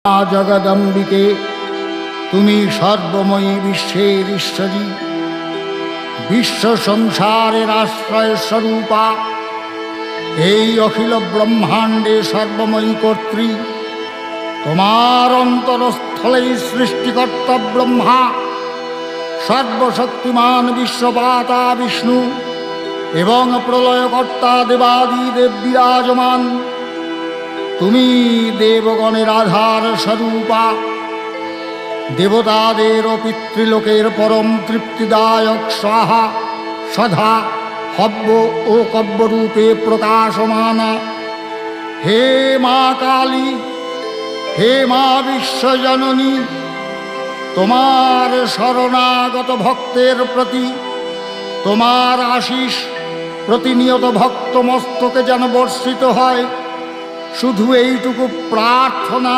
জগদম্বিকে, তুমি সর্বময়ী বিশ্বের ঈশ্বরী, বিশ্ব সংসারের আশ্রয় স্বরূপা, এই অখিল ব্রহ্মাণ্ডে সর্বময়ী কর্ত্রী। তোমার অন্তরস্থলেই সৃষ্টিকর্তা ব্রহ্মা, সর্বশক্তিমান বিশ্বপাতা বিষ্ণু এবং প্রলয়কর্তা দেবাদিদেব বিরাজমান। তুমি দেবগণের আধার স্বরূপা, দেবতাদের ও পিতৃলোকের পরম তৃপ্তিদায়ক স্বাহা সধা হব্য ও কব্যরূপে প্রকাশমানা। হে মা কালী, হে মা বিশ্বজননী, তোমার শরণাগত ভক্তের প্রতি তোমার আশীষ প্রতিনিয়ত ভক্ত মস্তকে যেন বর্ষিত হয়। শুধু এইটুকু প্রার্থনা